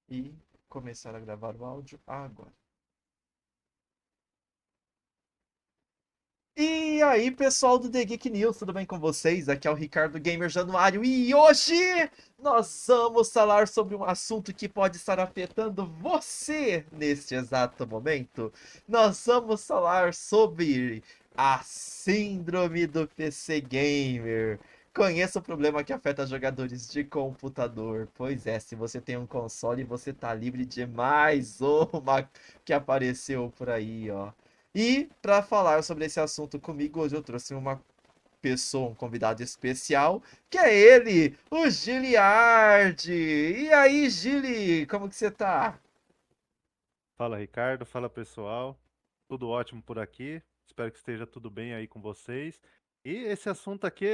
E começar a gravar o áudio agora. E aí, pessoal do The Geek News, tudo bem com vocês? Aqui é o Ricardo Gamer Januário e hoje nós vamos falar sobre um assunto que pode estar afetando você neste exato momento. Nós vamos falar sobre a síndrome do PC Gamer. Conheça o problema que afeta jogadores de computador. Pois é, se você tem um console, você tá livre de mais uma que apareceu por aí, ó. E para falar sobre esse assunto comigo, hoje eu trouxe uma pessoa, um convidado especial, que é ele, o Giliard. E aí, Gili, como que você tá? Fala Ricardo, fala pessoal, tudo ótimo por aqui, espero que esteja tudo bem aí com vocês. E esse assunto aqui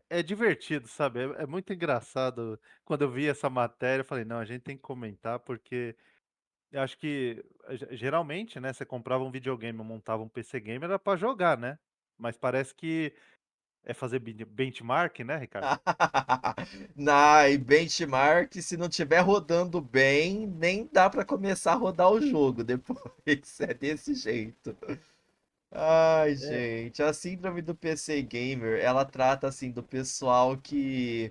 é divertido, sabe? É muito engraçado. Quando eu vi essa matéria, eu falei, não, a gente tem que comentar, porque eu acho que geralmente, né, você comprava um videogame, montava um PC gamer, era para jogar, né? Mas parece que é fazer benchmark, né, Ricardo? Na benchmark, se não tiver rodando bem, nem dá para começar a rodar o jogo depois. É desse jeito. Ai, É, gente, a síndrome do PC gamer, ela trata assim do pessoal que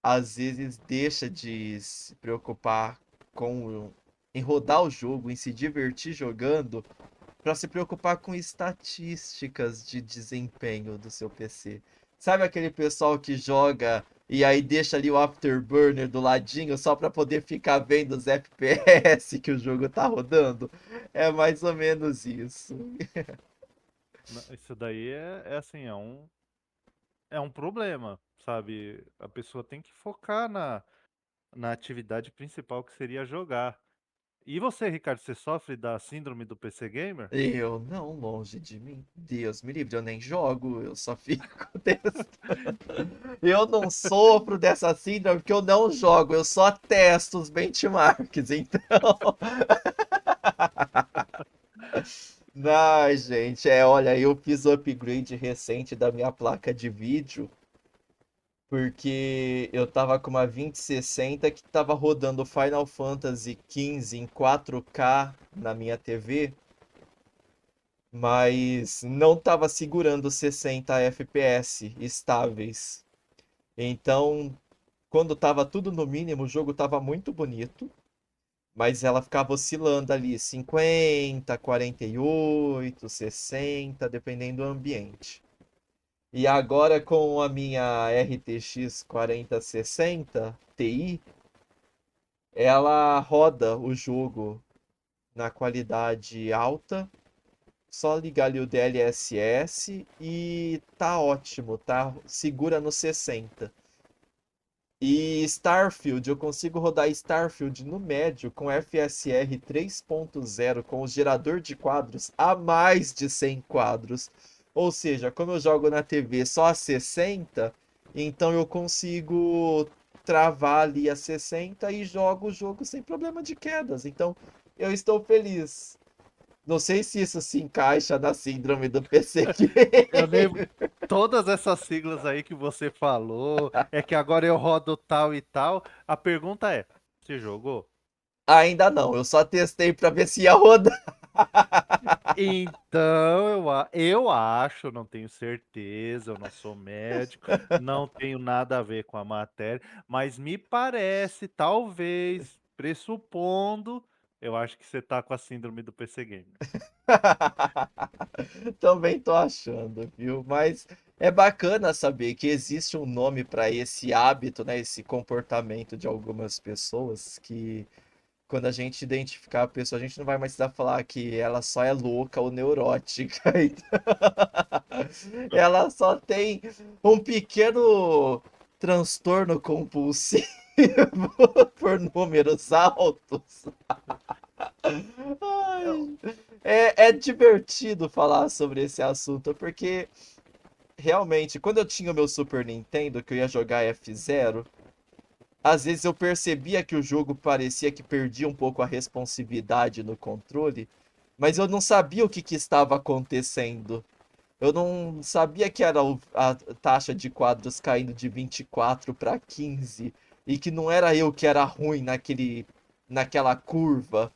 às vezes deixa de se preocupar com em rodar o jogo, em se divertir jogando, para se preocupar com estatísticas de desempenho do seu PC. Sabe aquele pessoal que joga e aí deixa ali o Afterburner do ladinho só para poder ficar vendo os FPS que o jogo tá rodando? É mais ou menos isso. isso daí é assim, é um problema, sabe? A pessoa tem que focar na atividade principal que seria jogar. E você, Ricardo, você sofre da síndrome do PC Gamer? Eu não, longe de mim. Deus me livre, eu nem jogo, eu só fico testando. Eu não sofro dessa síndrome porque eu não jogo, eu só testo os benchmarks, então. Ai, gente, olha, eu fiz o upgrade recente da minha placa de vídeo porque eu tava com uma 2060 que tava rodando Final Fantasy XV em 4K na minha TV, mas não tava segurando 60 FPS estáveis. Então, quando tava tudo no mínimo, o jogo tava muito bonito, mas ela ficava oscilando ali 50, 48, 60, dependendo do ambiente. E agora com a minha RTX 4060 Ti, ela roda o jogo na qualidade alta, só ligar ali o DLSS e tá ótimo, tá? Segura no 60. E Starfield, eu consigo rodar Starfield no médio com FSR 3.0 com o gerador de quadros a mais de 100 quadros. Ou seja, como eu jogo na TV só a 60, então eu consigo travar ali a 60 e jogo o jogo sem problema de quedas. Então eu estou feliz. Não sei se isso se encaixa na síndrome do PC Eu nem. Gamer. Todas essas siglas aí que você falou, é que agora eu rodo tal e tal. A pergunta é: você jogou? Ainda não, eu só testei para ver se ia rodar. Então, eu acho, não tenho certeza, eu não sou médico, não tenho nada a ver com a matéria, mas me parece, talvez, pressupondo, eu acho que você tá com a síndrome do PC Gamer. Também tô achando, viu? Mas é bacana saber que existe um nome para esse hábito, né? Esse comportamento de algumas pessoas que quando a gente identificar a pessoa, a gente não vai mais precisar falar que ela só é louca ou neurótica. Então, ela só tem um pequeno transtorno compulsivo por números altos. Eu- Ai, é divertido falar sobre esse assunto, porque realmente, quando eu tinha o meu Super Nintendo, que eu ia jogar F-Zero, às vezes eu percebia que o jogo parecia que perdia um pouco a responsividade no controle, mas eu não sabia o que, que estava acontecendo. Eu não sabia que era a taxa de quadros caindo de 24 para 15 e que não era eu que era ruim naquela curva,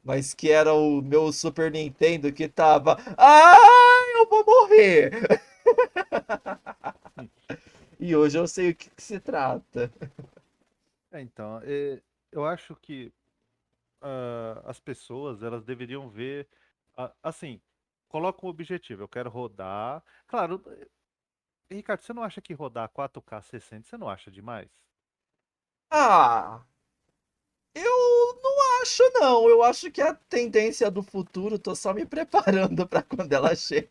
mas que era o meu Super Nintendo que tava. Ah, eu vou morrer! Hum. E hoje eu sei o que se trata. Então, eu acho que as pessoas elas deveriam ver, assim, coloca um objetivo, eu quero rodar. Claro, Ricardo, você não acha que rodar 4K 60, você não acha demais? Ah, eu não acho, não. Eu acho que é a tendência do futuro, tô só me preparando pra quando ela chega.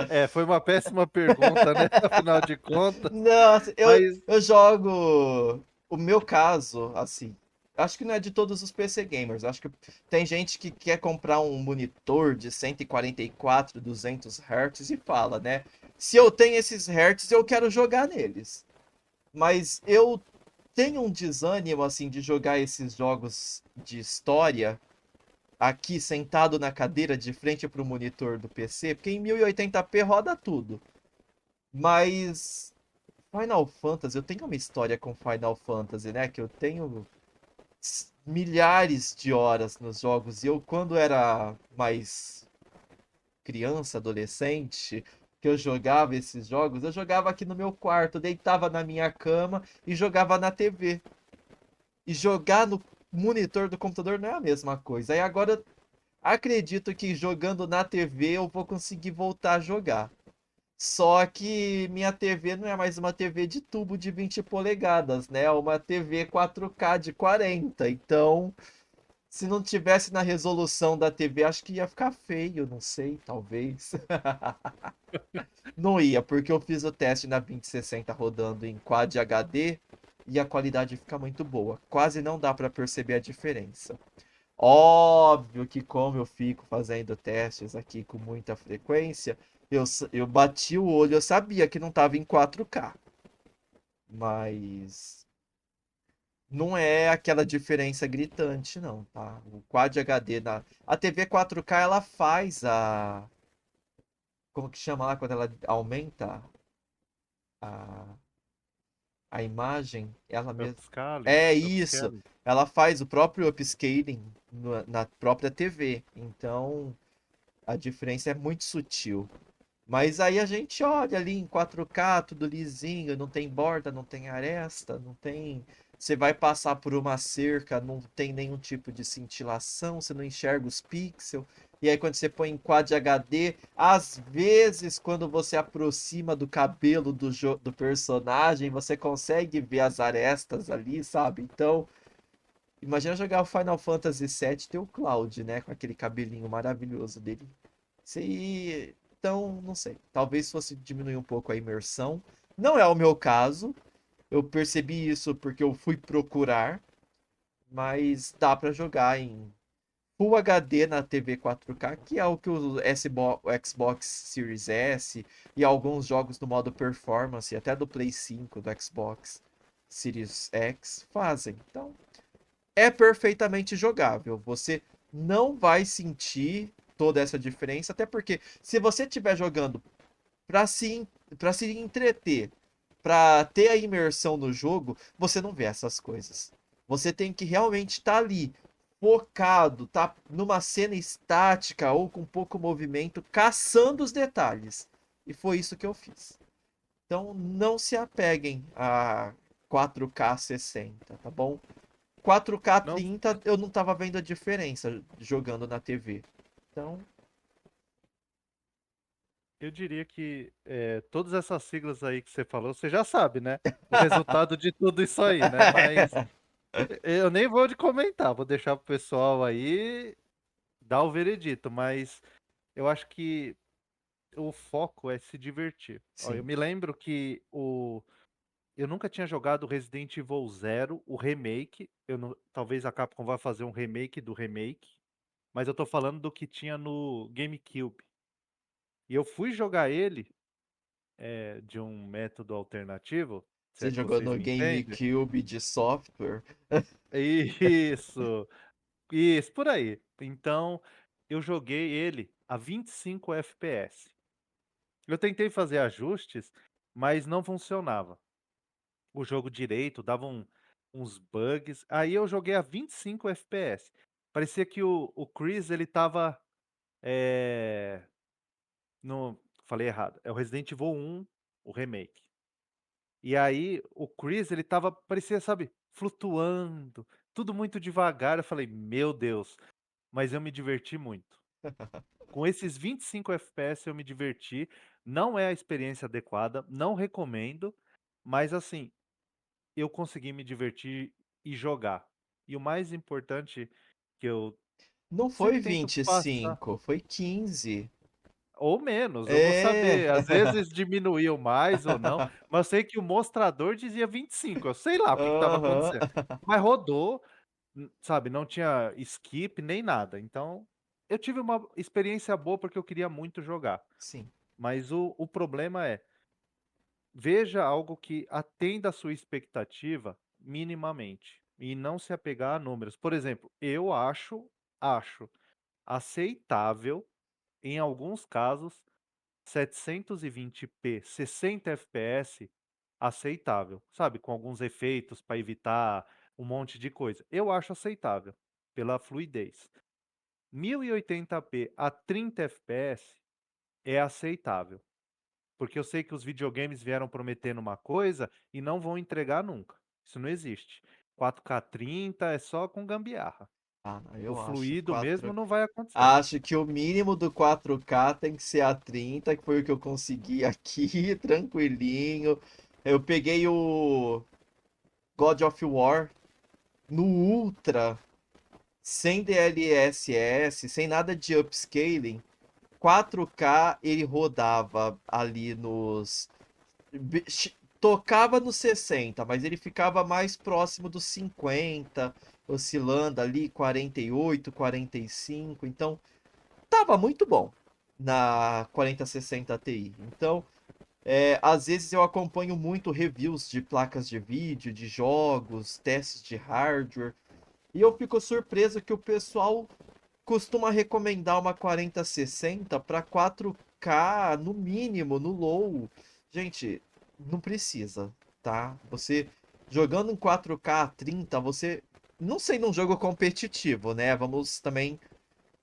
É, foi uma péssima pergunta, né? Afinal de contas, Não, assim, mas eu jogo. O meu caso, assim. Acho que não é de todos os PC gamers. Acho que tem gente que quer comprar um monitor de 144, 200 Hz e fala, né? Se eu tenho esses Hz, eu quero jogar neles. Mas eu tenho um desânimo, assim, de jogar esses jogos de história aqui sentado na cadeira de frente para o monitor do PC, porque em 1080p roda tudo. Mas Final Fantasy, eu tenho uma história com Final Fantasy, né? Que eu tenho milhares de horas nos jogos. E eu, quando era mais criança, adolescente, que eu jogava esses jogos, eu jogava aqui no meu quarto, deitava na minha cama e jogava na TV. E jogar no monitor do computador não é a mesma coisa. Aí agora acredito que jogando na TV eu vou conseguir voltar a jogar. Só que minha TV não é mais uma TV de tubo de 20 polegadas, né? É uma TV 4K de 40. Então, se não tivesse na resolução da TV, acho que ia ficar feio, não sei, talvez. Não ia, porque eu fiz o teste na 2060 rodando em Quad HD e a qualidade fica muito boa. Quase não dá para perceber a diferença. Óbvio que como eu fico fazendo testes aqui com muita frequência, eu bati o olho, eu sabia que não estava em 4K, mas não é aquela diferença gritante, não, tá? O Quad HD a TV 4K ela faz como que chama lá quando ela aumenta a, a imagem, ela mesma. upscaling, É isso. upscaling. Ela faz o próprio upscaling na própria TV. Então, a diferença é muito sutil. Mas aí a gente olha ali em 4K, tudo lisinho, não tem borda, não tem aresta, não tem. Você vai passar por uma cerca, não tem nenhum tipo de cintilação, você não enxerga os pixels. E aí quando você põe em Quad HD, às vezes quando você aproxima do cabelo do personagem, você consegue ver as arestas ali, sabe? Então, imagina jogar o Final Fantasy VII e ter o Cloud, né? Com aquele cabelinho maravilhoso dele. Se... Então, não sei. Talvez fosse diminuir um pouco a imersão. Não é o meu caso. Eu percebi isso porque eu fui procurar. Mas dá pra jogar em Full HD na TV 4K, que é o que o Xbox Series S e alguns jogos no modo performance, até do Play 5, do Xbox Series X, fazem. Então, é perfeitamente jogável. Você não vai sentir toda essa diferença, até porque se você estiver jogando para se entreter, para ter a imersão no jogo, você não vê essas coisas. Você tem que realmente estar ali, focado, tá numa cena estática ou com pouco movimento, caçando os detalhes. E foi isso que eu fiz. Então não se apeguem a 4K 60, tá bom? 4K Não, 30 eu não tava vendo a diferença jogando na TV. Então, eu diria que todas essas siglas aí que você falou, você já sabe, né? O resultado de tudo isso aí, né? Mas eu nem vou de comentar, vou deixar pro pessoal aí dar o veredito, mas eu acho que o foco é se divertir. Ó, eu sim. me lembro que eu nunca tinha jogado Resident Evil Zero, o remake. Eu não, talvez a Capcom vá fazer um remake do remake, mas eu tô falando do que tinha no GameCube. E eu fui jogar ele de um método alternativo, se Você é que jogou vocês no me entendem. GameCube de software? Isso, isso, por aí. Então, eu joguei ele a 25 FPS. Eu tentei fazer ajustes, mas não funcionava. O jogo direito dava uns bugs. Aí eu joguei a 25 FPS. Parecia que o Chris ele estava, eh, no falei errado, é o Resident Evil 1, o remake. E aí o Chris ele estava parecia, sabe, flutuando, tudo muito devagar, eu falei: "Meu Deus", mas eu me diverti muito. Com esses 25 FPS eu me diverti, não é a experiência adequada, não recomendo, mas assim, eu consegui me divertir e jogar. E o mais importante que eu Não foi sempre tento passar 25, foi 15. ou menos, eu vou É. saber, às vezes diminuiu mais ou não, mas eu sei que o mostrador dizia 25, eu sei lá o que estava Aham. acontecendo. Mas rodou, sabe, não tinha skip nem nada, então eu tive uma experiência boa, porque eu queria muito jogar. Sim. Mas o problema é, veja algo que atenda à sua expectativa minimamente, e não se apegar a números. Por exemplo, eu acho aceitável, em alguns casos, 720p, 60 FPS, aceitável, sabe, com alguns efeitos para evitar um monte de coisa. Eu acho aceitável, pela fluidez. 1080p a 30 FPS é aceitável. Porque eu sei que os videogames vieram prometendo uma coisa e não vão entregar nunca. Isso não existe. 4K 30 é só com gambiarra. Ah, O eu acho fluido mesmo 4. não vai acontecer. Acho que o mínimo do 4K tem que ser a 30, que foi o que eu consegui aqui, tranquilinho. Eu peguei o God of War no Ultra, sem DLSS, sem nada de upscaling. 4K ele rodava ali nos. Tocava nos 60, mas ele ficava mais próximo dos 50, oscilando ali 48, 45. Então, tava muito bom na 4060 Ti. Então, às vezes eu acompanho muito reviews de placas de vídeo, de jogos, testes de hardware, e eu fico surpreso que o pessoal costuma recomendar uma 4060 para 4K no mínimo, no low. Gente, não precisa, tá? Você jogando em 4K 30, você não sei num jogo competitivo, né? Vamos também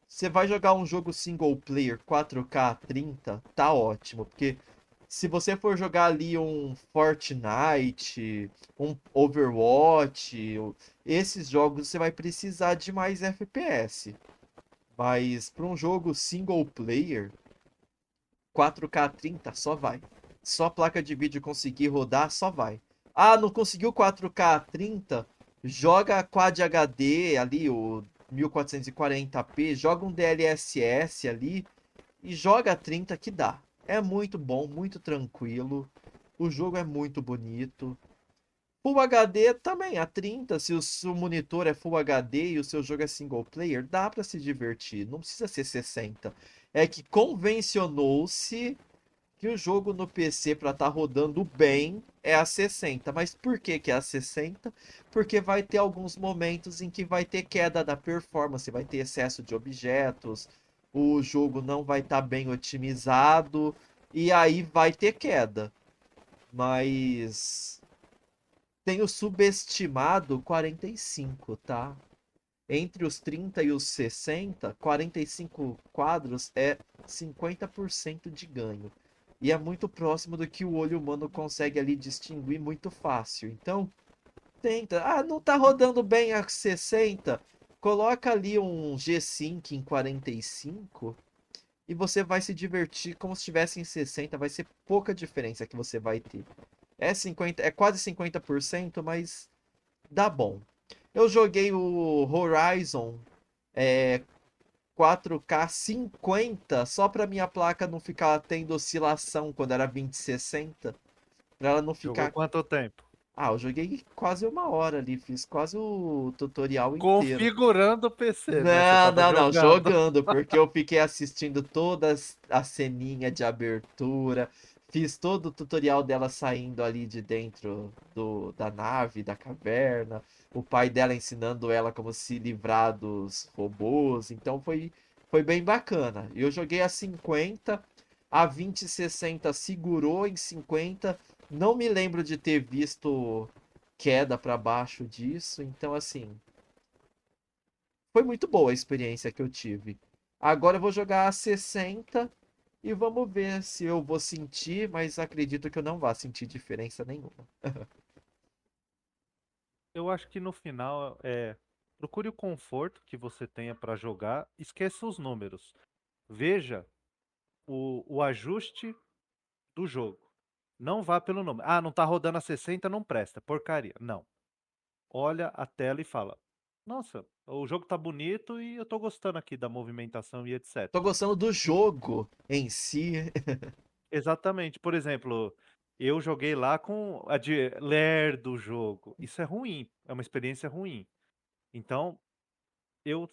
você vai jogar um jogo single player 4K 30, tá ótimo, porque se você for jogar ali um Fortnite, um Overwatch, esses jogos você vai precisar de mais FPS. Mas para um jogo single player, 4K 30 só vai. Só a placa de vídeo conseguir rodar, só vai. Ah, não conseguiu 4K 30? Joga Quad HD ali, o 1440p, joga um DLSS ali e joga 30 que dá. É muito bom, muito tranquilo. O jogo é muito bonito. Full HD também, a 30, se o seu monitor é Full HD e o seu jogo é single player, dá pra se divertir, não precisa ser 60. É que convencionou-se que o jogo no PC para estar rodando bem é a 60. Mas por que que é a 60? Porque vai ter alguns momentos em que vai ter queda da performance, vai ter excesso de objetos, o jogo não vai estar bem otimizado e aí vai ter queda. Mas tenho subestimado 45, tá? Entre os 30 e os 60, 45 quadros é 50% de ganho. E é muito próximo do que o olho humano consegue ali distinguir muito fácil. Então, tenta. Ah, não tá rodando bem a 60? Coloca ali um G-Sync em 45 e você vai se divertir como se estivesse em 60. Vai ser pouca diferença que você vai ter. É 50, é quase 50%, mas dá bom. Eu joguei o Horizon 4K 50 só para minha placa não ficar tendo oscilação quando era 2060, para ela não Jogou ficar. quanto tempo? Ah, eu joguei quase uma hora ali, fiz quase o tutorial inteiro. Configurando o PC, né, você Não, estava não, não, jogando. jogando, porque eu fiquei assistindo toda a ceninha de abertura, fiz todo o tutorial dela saindo ali de dentro da nave, da caverna, o pai dela ensinando ela como se livrar dos robôs, então foi bem bacana. Eu joguei a 50, a 2060 segurou em 50, não me lembro de ter visto queda para baixo disso. Então, assim, foi muito boa a experiência que eu tive. Agora eu vou jogar a 60 e vamos ver se eu vou sentir, mas acredito que eu não vá sentir diferença nenhuma. Eu acho que no final procure o conforto que você tenha para jogar, esqueça os números. Veja o ajuste do jogo. Não vá pelo número. Ah, não tá rodando a 60, não presta. Porcaria. Não. Olha a tela e fala: Nossa, o jogo tá bonito e eu tô gostando aqui da movimentação e Tô etc. gostando do jogo em si. Exatamente. Por exemplo, eu joguei lá com a de ler do jogo. Isso é ruim, é uma experiência ruim. Então, eu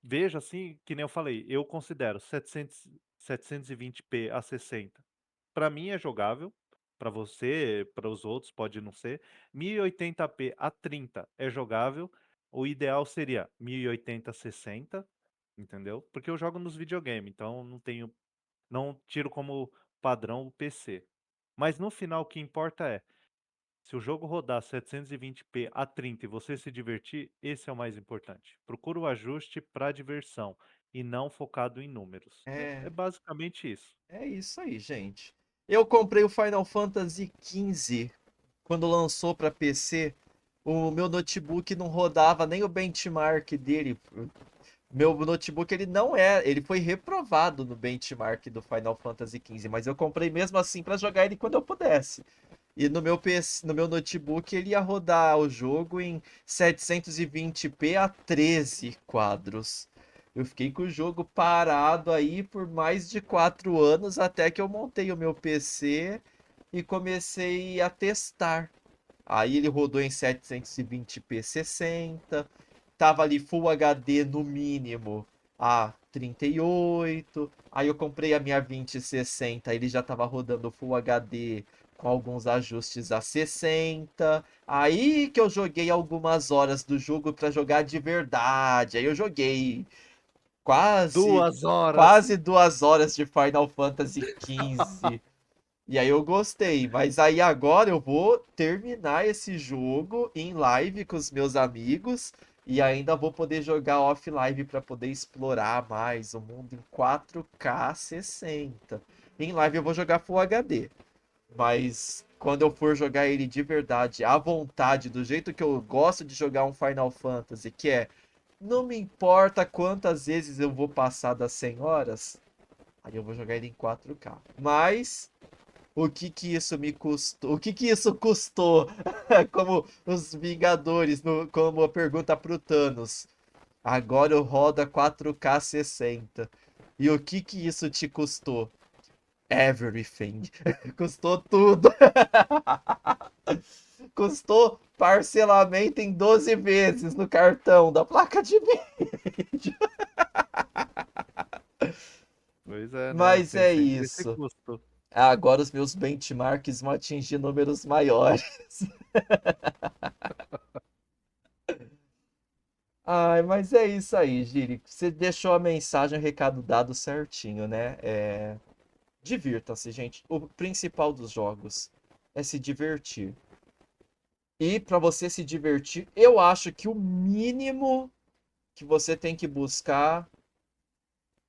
vejo assim, que nem eu falei, eu considero 720p a 60. Para mim é jogável, para você, para os outros pode não ser. 1080p a 30 é jogável. O ideal seria 1080 a 60, entendeu? Porque eu jogo nos videogame, então não tiro como padrão o PC. Mas no final o que importa é, se o jogo rodar 720p a 30 e você se divertir, esse é o mais importante. Procura o ajuste para diversão e não focado em números. É É, basicamente isso. é isso aí, gente. Eu comprei o Final Fantasy XV quando lançou para PC. O meu notebook não rodava nem o benchmark dele. Meu notebook ele não é, ele foi reprovado no benchmark do Final Fantasy XV, mas eu comprei mesmo assim para jogar ele quando eu pudesse. E no meu PC, no meu notebook ele ia rodar o jogo em 720p a 13 quadros. Eu fiquei com o jogo parado aí por mais de 4 anos até que eu montei o meu PC e comecei a testar. Aí ele rodou em 720p 60, tava ali Full HD no mínimo a 38. Aí eu comprei a minha 2060, ele já tava rodando Full HD com alguns ajustes a 60. Aí que eu joguei algumas horas do jogo para jogar de verdade. Aí eu joguei quase 2 horas. quase 2 horas de Final Fantasy XV. E aí eu gostei, mas aí agora eu vou terminar esse jogo em live com os meus amigos e ainda vou poder jogar offline para poder explorar mais o mundo em 4K 60. Em live eu vou jogar Full HD, mas quando eu for jogar ele de verdade, à vontade, do jeito que eu gosto de jogar um Final Fantasy, que é não me importa quantas vezes eu vou passar das 100 horas, aí eu vou jogar ele em 4K. Mas o que que isso me custou? O que que isso custou? Como os Vingadores, como a pergunta pro Thanos. Agora eu rodo 4K 60. E o que que isso te custou? Everything. Custou tudo. Custou parcelamento em 12 vezes no cartão da placa de vídeo. Pois é, né? Mas Tem é sempre esse isso. custo. Agora os meus benchmarks vão atingir números maiores. Ai, mas é isso aí, Giri. Você deixou a mensagem, o recado dado certinho, né? Divirta-se, gente. O principal dos jogos é se divertir. E para você se divertir, eu acho que o mínimo que você tem que buscar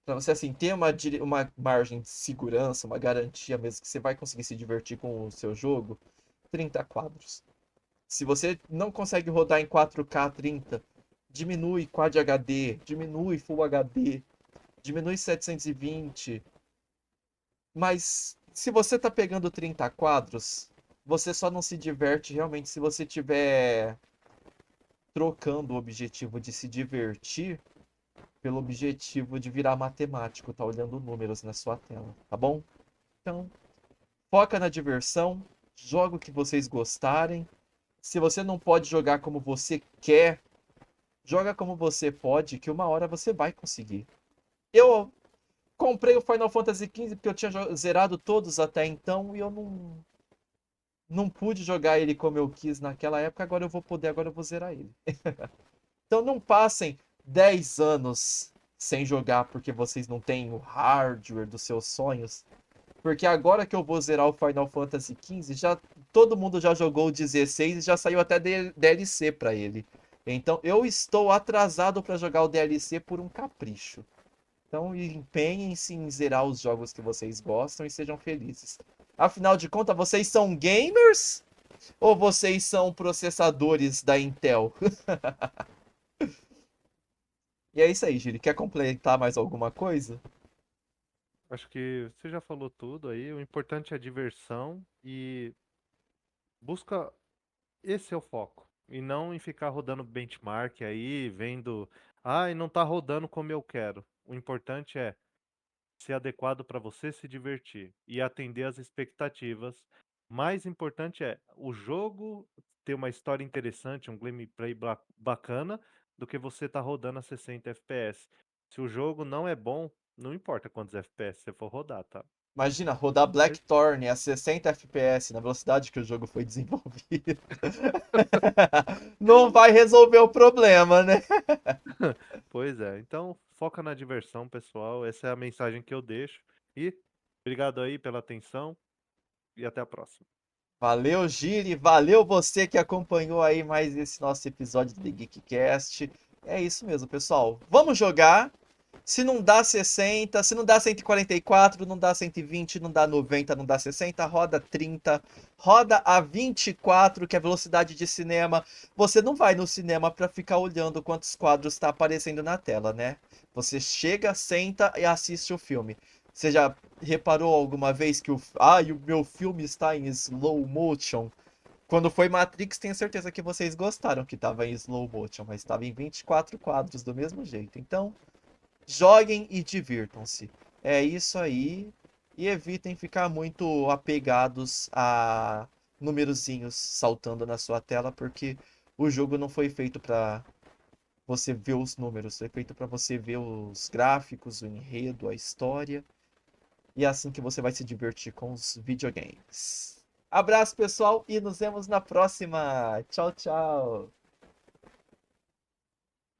para você assim ter uma margem de segurança, uma garantia mesmo que você vai conseguir se divertir com o seu jogo, 30 quadros. Se você não consegue rodar em 4K 30, diminui Quad HD, diminui Full HD, diminui 720. Mas se você tá pegando 30 quadros, você só não se diverte realmente se você tiver trocando o objetivo de se divertir pelo objetivo de virar matemático, tá olhando números na sua tela, tá bom? Então, foca na diversão, joga o que vocês gostarem. Se você não pode jogar como você quer, joga como você pode, que uma hora você vai conseguir. Eu comprei o Final Fantasy XV porque eu tinha zerado todos até então e eu não pude jogar ele como eu quis naquela época, agora eu vou poder, agora eu vou zerar ele. Então não passem 10 anos sem jogar porque vocês não têm o hardware dos seus sonhos. Porque agora que eu vou zerar o Final Fantasy XV, já todo mundo já jogou o 16 e já saiu até DLC pra ele. Então eu estou atrasado pra jogar o DLC por um capricho. Então empenhem-se em zerar os jogos que vocês gostam e sejam felizes. Afinal de contas, vocês são gamers ou vocês são processadores da Intel? E é isso aí, Giri. Quer completar mais alguma coisa? Acho que você já falou tudo aí. O importante é a diversão e busca. Esse é o foco. E não em ficar rodando benchmark aí, vendo. Ah, e não tá rodando como eu quero. O importante é ser adequado para você se divertir e atender às expectativas. Mais importante é o jogo ter uma história interessante, um gameplay bacana, do que você tá rodando a 60 FPS. Se o jogo não é bom, não importa quantos FPS você for rodar, tá? Imagina rodar Mas, Blackthorn a 60 FPS na velocidade que o jogo foi desenvolvido. Não vai resolver o problema, né? pois é. Então, foca na diversão, pessoal. Essa é a mensagem que eu deixo. E obrigado aí pela atenção e até a próxima. Valeu, Giri. Valeu você que acompanhou aí mais esse nosso episódio do The Geekcast. É isso mesmo, pessoal. Vamos jogar. Se não dá 60, se não dá 144, não dá 120, não dá 90, não dá 60, roda 30, roda a 24, que é a velocidade de cinema. Você não vai no cinema para ficar olhando quantos quadros está aparecendo na tela, né? Você chega, senta e assiste o filme. Você já reparou alguma vez que e o meu filme está em slow motion? Quando foi Matrix, tenho certeza que vocês gostaram que estava em slow motion, mas estava em 24 quadros do mesmo jeito. Então, joguem e divirtam-se. É isso aí. E evitem ficar muito apegados a numerozinhos saltando na sua tela, porque o jogo não foi feito para você ver os números, foi feito para você ver os gráficos, o enredo, a história. E é assim que você vai se divertir com os videogames. Abraço, pessoal, e nos vemos na próxima. Tchau, tchau.